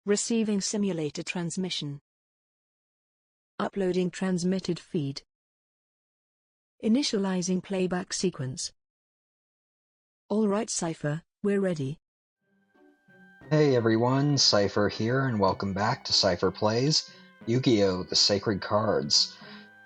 Receiving simulator transmission. Uploading transmitted feed. Initializing playback sequence. Alright Seipher, we're ready. Hey everyone, Seipher here, and welcome back to Seipher Plays Yugioh, the Sacred Cards.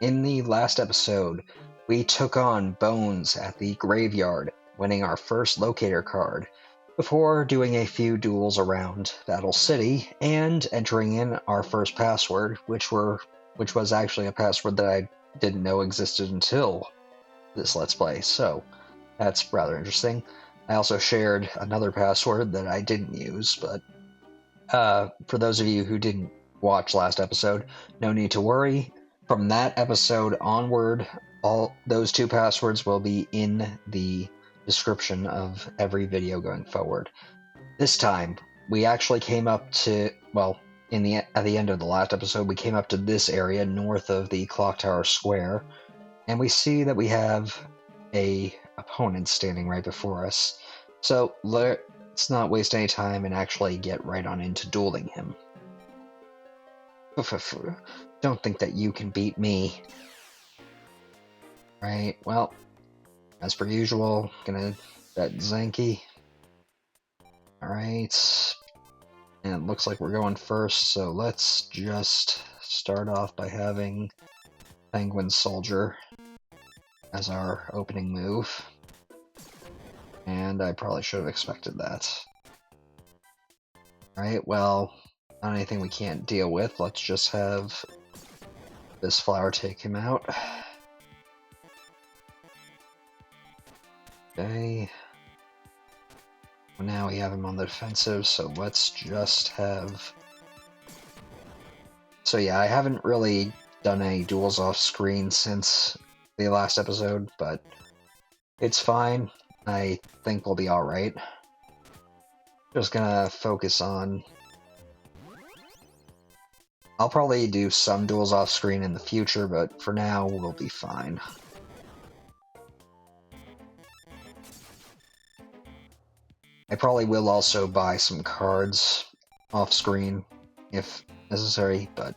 In the last episode, we took on Bones at the graveyard, winning our first locator card, before doing a few duels around Battle City, and entering in our first password, which was actually a password that I didn't know existed until this Let's Play, so that's rather interesting. I also shared another password that I didn't use, but for those of you who didn't watch last episode, no need to worry. From that episode onward, all those two passwords will be in the description of every video going forward. This time, we actually came up to, well, at the end of the last episode, we came up to this area north of the Clock Tower Square, and we see that we have a opponent standing right before us. So let's not waste any time and actually get right on into dueling him. Don't think that you can beat me. Right, well, as per usual, gonna bet Zanky. Alright, and it looks like we're going first, so let's just start off by having Penguin Soldier as our opening move. And I probably should have expected that. Alright, well, not anything we can't deal with. Let's just have this flower take him out. Okay. Well, now we have him on the defensive, so let's just have... So yeah, I haven't really done any duels off screen since the last episode, but it's fine. I think we'll be alright. Just gonna focus on... I'll probably do some duels off screen in the future, but for now, we'll be fine. I probably will also buy some cards off screen if necessary, but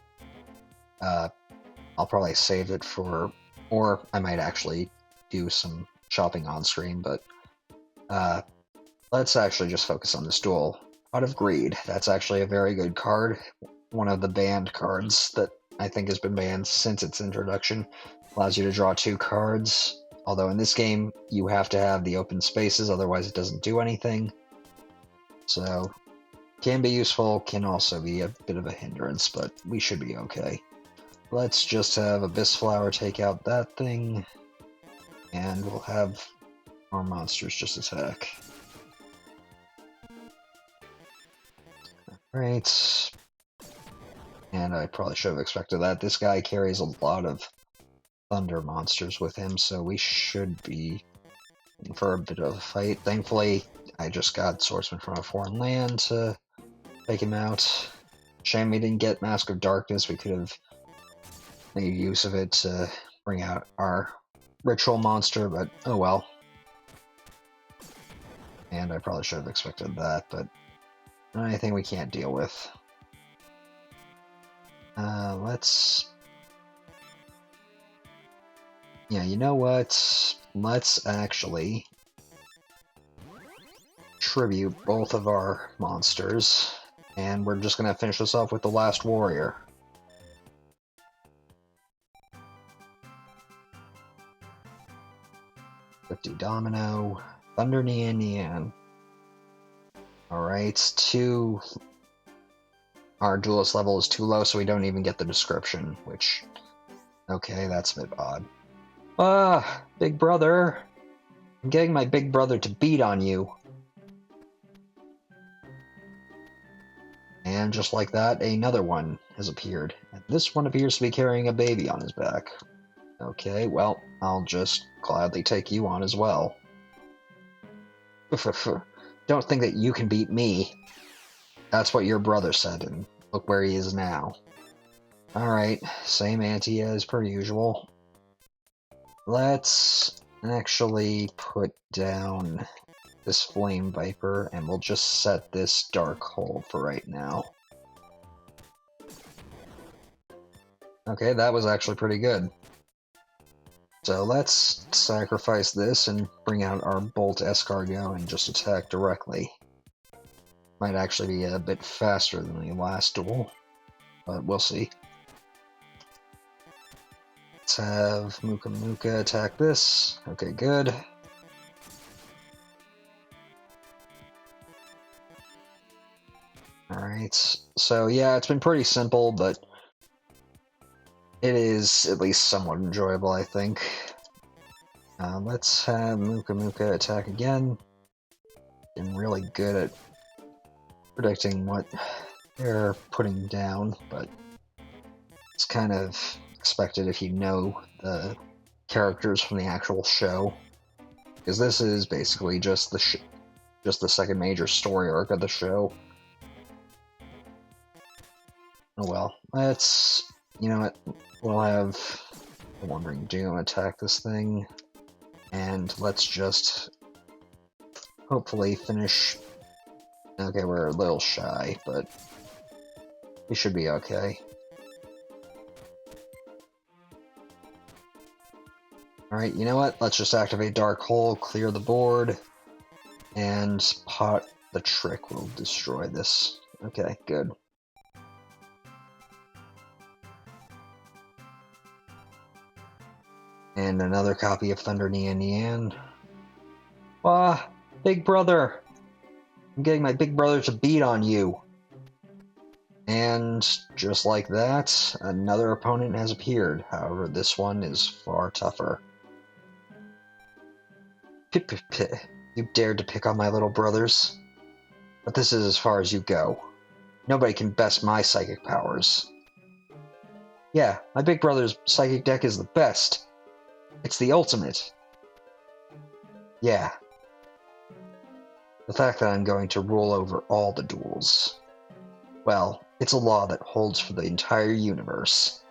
I'll probably save it for... Or I might actually do some shopping on screen, but let's actually just focus on this duel. Out of Greed, that's actually a very good card. One of the banned cards that I think has been banned since its introduction. Allows you to draw 2 cards, although in this game you have to have the open spaces, otherwise it doesn't do anything. So, can be useful, can also be a bit of a hindrance, but we should be okay. Let's just have Abyss Flower take out that thing, and we'll have our monsters just attack. Right. And I probably should have expected that. This guy carries a lot of thunder monsters with him, so we should be in for a bit of a fight. Thankfully, I just got Swordsman from a Foreign Land to take him out. Shame we didn't get Mask of Darkness. We could have made use of it to bring out our ritual monster, but oh well. And I probably should have expected that, but not anything we can't deal with. Yeah, you know what? Let's actually tribute both of our monsters, and we're just gonna finish this off with the last warrior. Domino, Thunder Nian. Alright, our duelist level is too low, so we don't even get the description, which... Okay, that's a bit odd. Ah, big brother! I'm getting my big brother to beat on you. And just like that, another one has appeared. And this one appears to be carrying a baby on his back. Okay, well, I'll just gladly take you on as well. Don't think that you can beat me. That's what your brother said, and look where he is now. Alright, same ante as per usual. Let's actually put down this Flame Viper, and we'll just set this Dark Hole for right now. Okay, that was actually pretty good. So let's sacrifice this and bring out our Bolt Escargot and just attack directly. Might actually be a bit faster than the last duel, but we'll see. Let's have Muka Muka attack this. Okay, good. Alright, so yeah, it's been pretty simple, but it is at least somewhat enjoyable, I think. Let's have Muka Muka attack again. Been really good at predicting what they're putting down, but it's kind of expected if you know the characters from the actual show, because this is basically just the second major story arc of the show. Oh well, you know what, we'll have the Wandering Doom attack this thing, and let's just hopefully finish. Okay, we're a little shy, but we should be okay. Alright, you know what? Let's just activate Dark Hole, clear the board, and Pot the Trick will destroy this. Okay, good. And another copy of Thunder Nian Nian. Ah, big brother! I'm getting my big brother to beat on you! And just like that, another opponent has appeared. However, this one is far tougher. You dared to pick on my little brothers. But this is as far as you go. Nobody can best my psychic powers. Yeah, my big brother's psychic deck is the best. It's the ultimate. Yeah. The fact that I'm going to rule over all the duels. Well, it's a law that holds for the entire universe.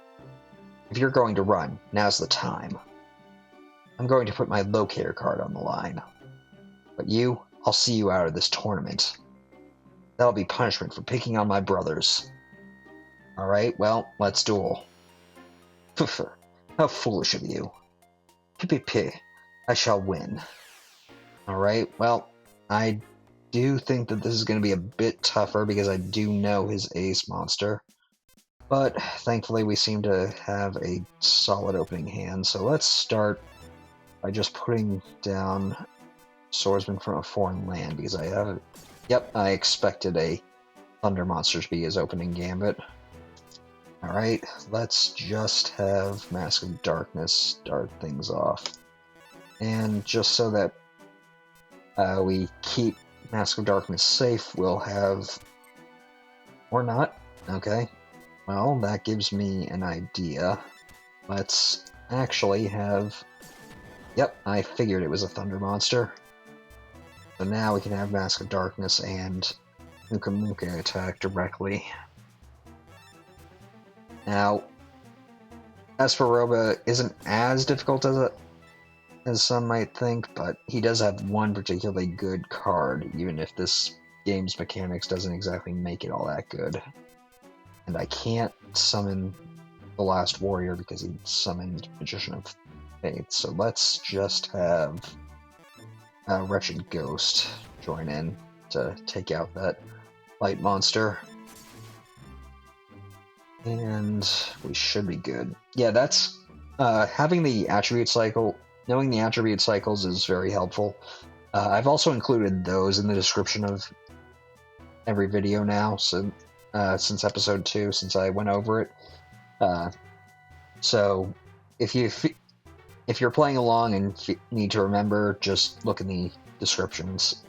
If you're going to run, now's the time. I'm going to put my locator card on the line. But you, I'll see you out of this tournament. That'll be punishment for picking on my brothers. Alright, well, let's duel. How foolish of you. Pip, I shall win. Alright, well, I do think that this is going to be a bit tougher because I do know his ace monster. But thankfully we seem to have a solid opening hand, so let's start by just putting down Swordsman from a foreign land, because I have... Yep, I expected a Thunder monster to be his opening gambit. Alright, let's just have Mask of Darkness start things off. And just so that we keep Mask of Darkness safe, we'll have... Or not. Okay. Well, that gives me an idea. Let's actually have... Yep, I figured it was a Thunder monster. So now we can have Mask of Darkness and Muka Muka attack directly. Now, Espa Roba isn't as difficult as some might think, but he does have one particularly good card, even if this game's mechanics doesn't exactly make it all that good. And I can't summon the Last Warrior because he summoned Magician of Faith, so let's just have Wretched Ghost join in to take out that light monster. And we should be good. Yeah, that's... having the attribute cycle... Knowing the attribute cycles is very helpful. I've also included those in the description of every video now, so, since episode 2, since I went over it. So, if you're playing along and need to remember, just look in the descriptions.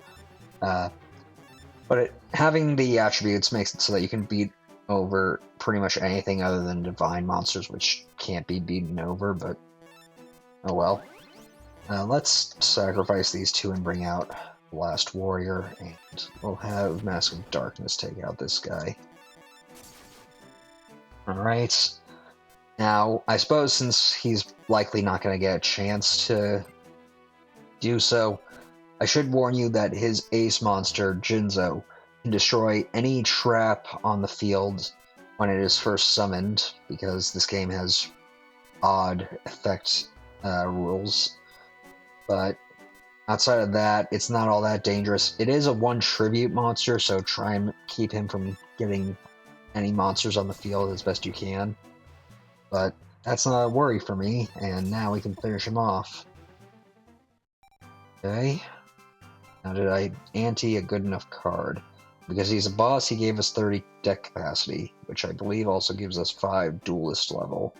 But having the attributes makes it so that you can beat over pretty much anything other than divine monsters, which can't be beaten over, but oh well. Let's sacrifice these two and bring out the Last Warrior, and we'll have Mask of Darkness take out this guy. Alright. Now, I suppose since he's likely not going to get a chance to do so, I should warn you that his ace monster, Jinzo, can destroy any trap on the field when it is first summoned, because this game has odd effect rules. But outside of that, it's not all that dangerous. It is a 1 tribute monster, so try and keep him from getting any monsters on the field as best you can. But that's not a worry for me, and now we can finish him off. Okay. Now did I ante a good enough card? Because he's a boss, he gave us 30 deck capacity, which I believe also gives us 5 duelist level.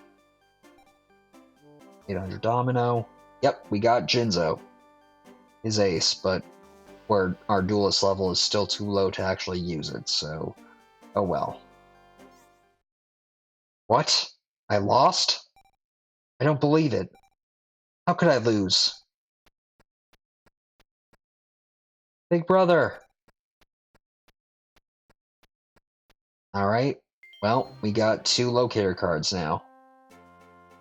800 Domino. Yep, we got Jinzo. His ace, but our duelist level is still too low to actually use it, so oh well. What? I lost? I don't believe it. How could I lose? Big brother! Alright, well, we got 2 locator cards now.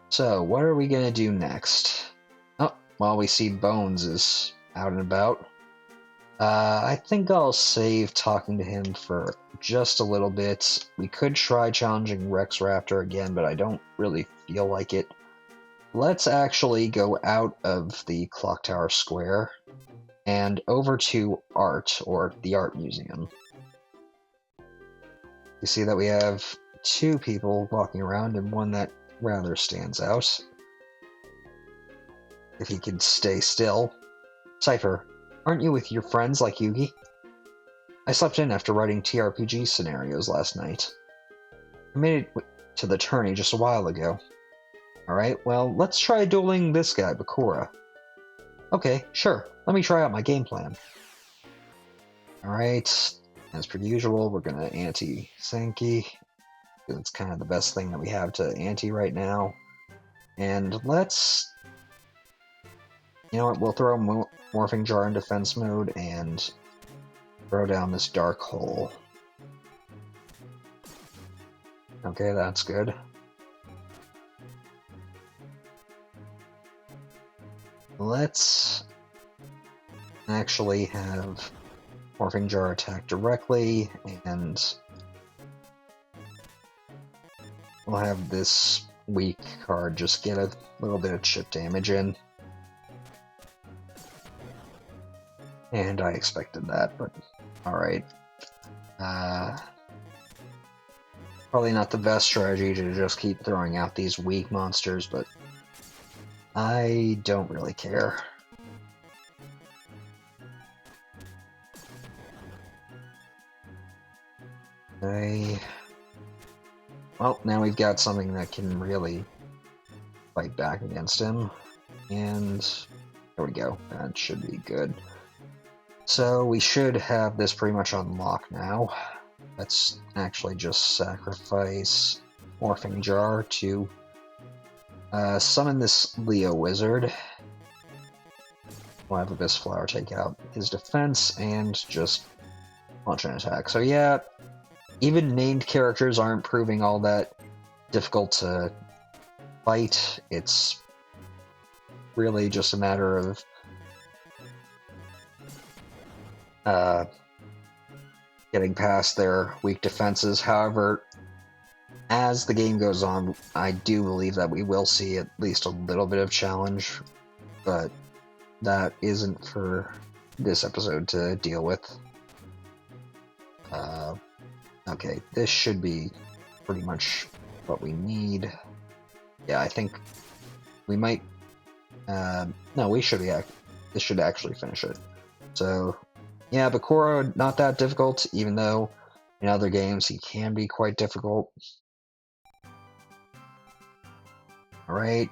So, what are we gonna do next? Oh, well, we see Bones is out and about. I think I'll save talking to him for just a little bit. We could try challenging Rex Raptor again, but I don't really feel like it. Let's actually go out of the Clock Tower Square and over to Art, or the Art Museum. You see that we have 2 people walking around and one that rather stands out. If he could stay still. Seipher, aren't you with your friends like Yugi? I slept in after writing TRPG scenarios last night. I made it to the tourney just a while ago. Alright, well, let's try dueling this guy, Bakura. Okay, sure. Let me try out my game plan. Alright, as per usual, we're gonna anti-Senki. It's kind of the best thing that we have to anti right now. And let's... You know what, we'll throw Morphing Jar in defense mode and throw down this Dark Hole. Okay, that's good. Let's actually have Morphing Jar attack directly, and we'll have this weak card just get a little bit of chip damage in. And I expected that, but alright. Probably not the best strategy to just keep throwing out these weak monsters, but I don't really care. Well, now we've got something that can really fight back against him. And there we go. That should be good. So we should have this pretty much unlocked now. Let's actually just sacrifice Morphing Jar to summon this Leo Wizard. We'll have Abyss Flower take out his defense and just launch an attack. So yeah, even named characters aren't proving all that difficult to fight. It's really just a matter of getting past their weak defenses. However, as the game goes on, I do believe that we will see at least a little bit of challenge, but that isn't for this episode to deal with. Okay, this should be pretty much what we need. Yeah, I think we might... no, we should be... This should actually finish it. So, yeah, Bakura, not that difficult, even though in other games he can be quite difficult. Alright,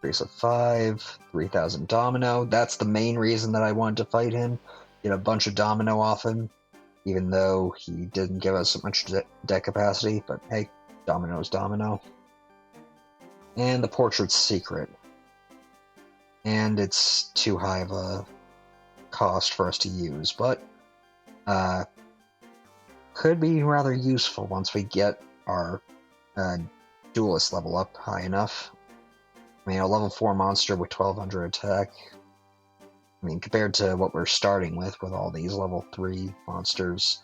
Grace of 5, 3000 Domino. That's the main reason that I wanted to fight him. Get a bunch of Domino off him, even though he didn't give us much deck capacity, but hey, Domino's Domino. And the Portrait's Secret. And it's too high of a cost for us to use, but could be rather useful once we get our duelist level up high enough. I mean, a level 4 monster with 1200 attack, I mean, compared to what we're starting with all these level 3 monsters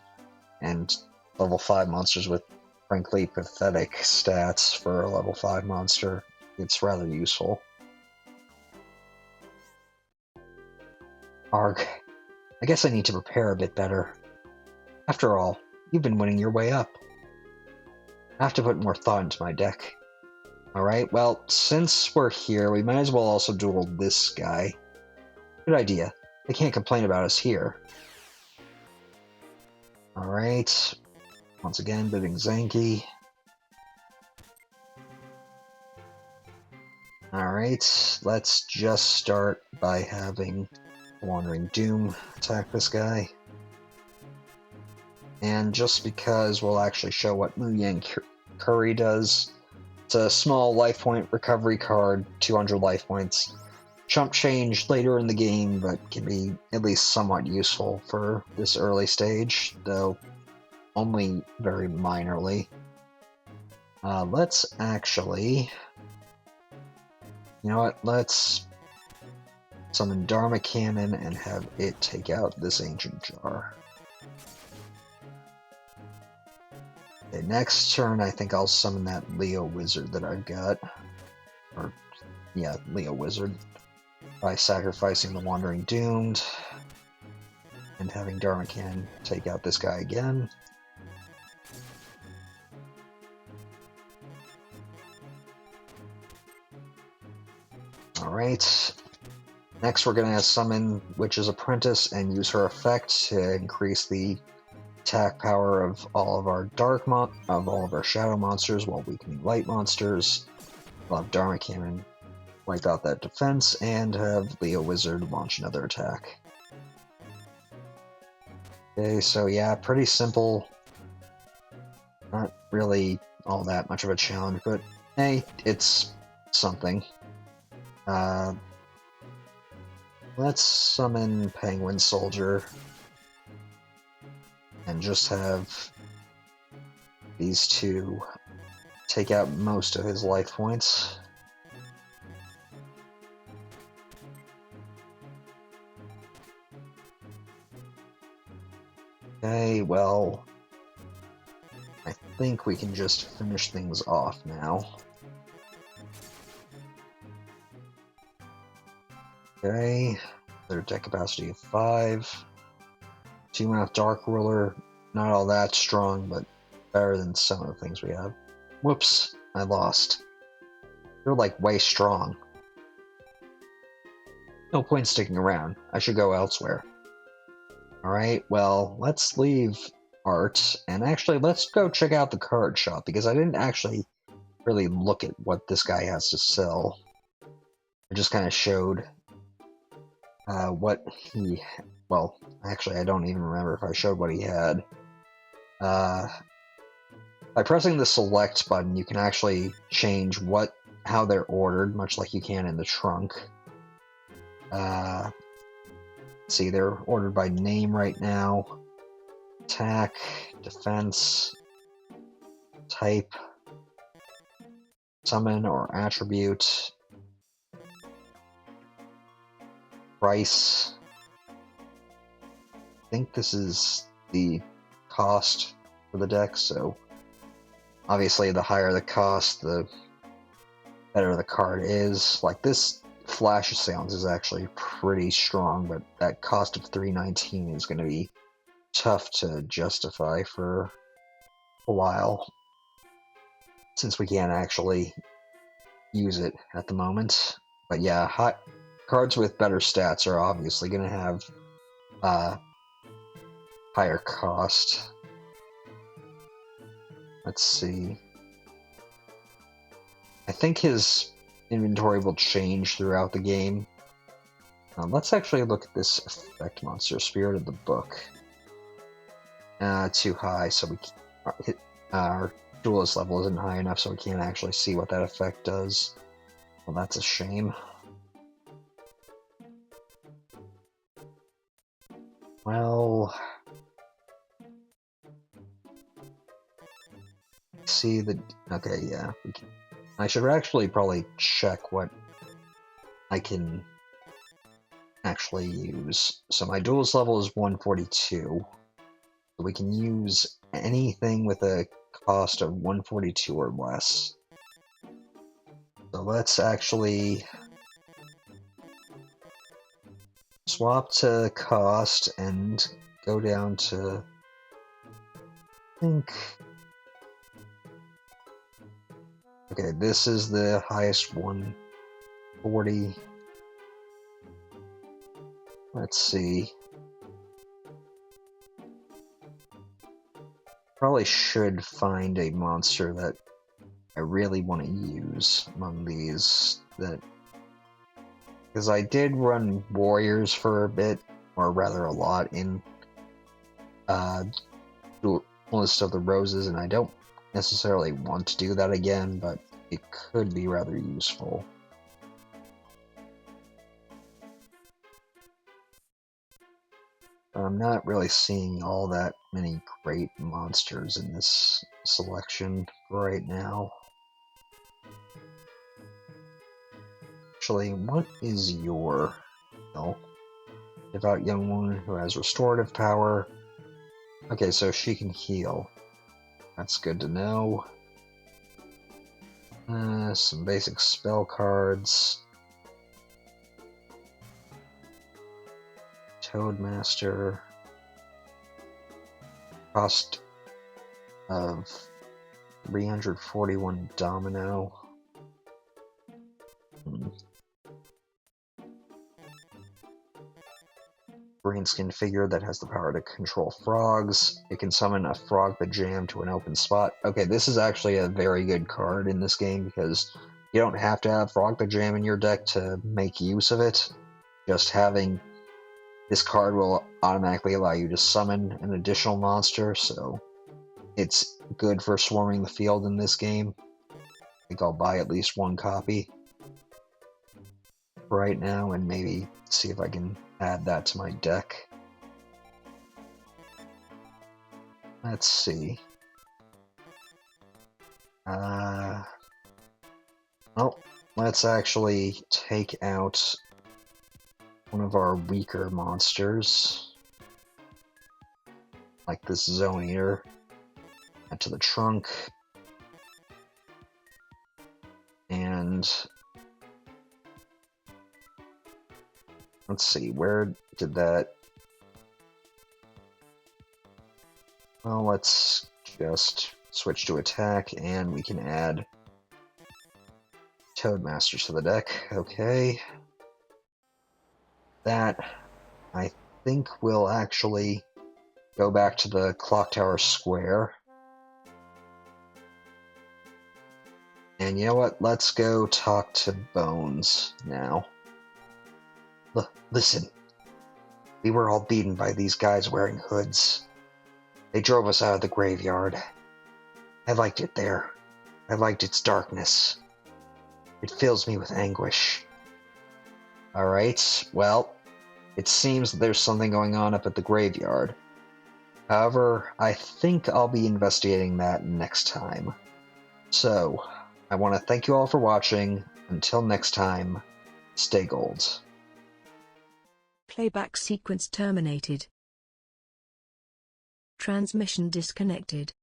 and level 5 monsters with frankly pathetic stats for a level 5 monster. It's rather useful. Arg. I guess I need to prepare a bit better. After all, you've been winning your way up. I have to put more thought into my deck. Alright, well, since we're here, we might as well also duel this guy. Good idea. They can't complain about us here. Alright. Once again, bidding Zanky. Alright, let's just start by having Wandering Doom attack this guy. And just because we'll actually show what Muyang Curry does, it's a small life point recovery card, 200 life points. Chump change later in the game, but can be at least somewhat useful for this early stage, though only very minorly. Let's actually... You know what, let's summon Dharma Cannon and have it take out this Ancient Jar. Okay, next turn I think I'll summon that Leo Wizard that I've got. Or, yeah, Leo Wizard. By sacrificing the Wandering Doomed. And having Dharma Cannon take out this guy again. Alright. Next we're going to summon Witch's Apprentice and use her effect to increase the attack power of all of our shadow monsters while weakening light monsters. We'll have Dharma Cannon wipe out that defense and have Leo Wizard launch another attack. Okay, so yeah, pretty simple. Not really all that much of a challenge, but hey, it's something. Let's summon Penguin Soldier and just have these two take out most of his life points. Okay, well, I think we can just finish things off now. Okay, their deck capacity of 5. 2-mouth Dark Ruler, not all that strong, but better than some of the things we have. Whoops, I lost. You're like way strong. No point sticking around, I should go elsewhere. Alright, well, let's leave art, and actually let's go check out the card shop, because I didn't actually really look at what this guy has to sell. I just kind of showed what he... Well, actually, I don't even remember if I showed what he had. By pressing the select button, you can actually change how they're ordered, much like you can in the trunk. Let's see, they're ordered by name right now. Attack, defense, type, summon or attribute, price. I think this is the cost for the deck, so obviously the higher the cost, the better the card is. Like this Flash of Sounds is actually pretty strong, but that cost of $3.19 is going to be tough to justify for a while, since we can't actually use it at the moment. But yeah, cards with better stats are obviously going to have higher cost. Let's see. I think his inventory will change throughout the game. Let's actually look at this effect monster, Spirit of the Book. Too high, so our duelist level isn't high enough, so we can't actually see what that effect does. Well, that's a shame. Well... see the... Okay, yeah. I should actually probably check what I can actually use. So my duelist level is 142. So we can use anything with a cost of 142 or less. So let's actually swap to cost and go down to, I think, okay, this is the highest 140. Let's see. Probably should find a monster that I really want to use among these, because I did run warriors for a bit, or rather a lot, in Duelist of the Roses, and I don't necessarily want to do that again, but it could be rather useful. I'm not really seeing all that many great monsters in this selection right now. Actually, what is your... well, devout young woman who has restorative power. Okay, so she can heal. That's good to know. Some basic spell cards. Toadmaster. Cost of 341 Domino. Greenskin figure that has the power to control frogs. It can summon a frog pajam to an open spot. Okay, this is actually a very good card in this game because you don't have to have frog pajam in your deck to make use of it. Just having this card will automatically allow you to summon an additional monster, so it's good for swarming the field in this game. I think I'll buy at least one copy right now and maybe see if I can add that to my deck. Let's see. Well, let's actually take out one of our weaker monsters, like this Zone Eater, add to the trunk, and let's see, where did that... well, let's just switch to attack, and we can add Toadmaster to the deck. Okay. That, I think, will actually go back to the Clock Tower Square. And you know what? Let's go talk to Bones now. Listen. We were all beaten by these guys wearing hoods. They drove us out of the graveyard. I liked it there. I liked its darkness. It fills me with anguish. Alright, well, it seems that there's something going on up at the graveyard. However, I think I'll be investigating that next time. So, I want to thank you all for watching. Until next time, stay gold. Playback sequence terminated. Transmission disconnected.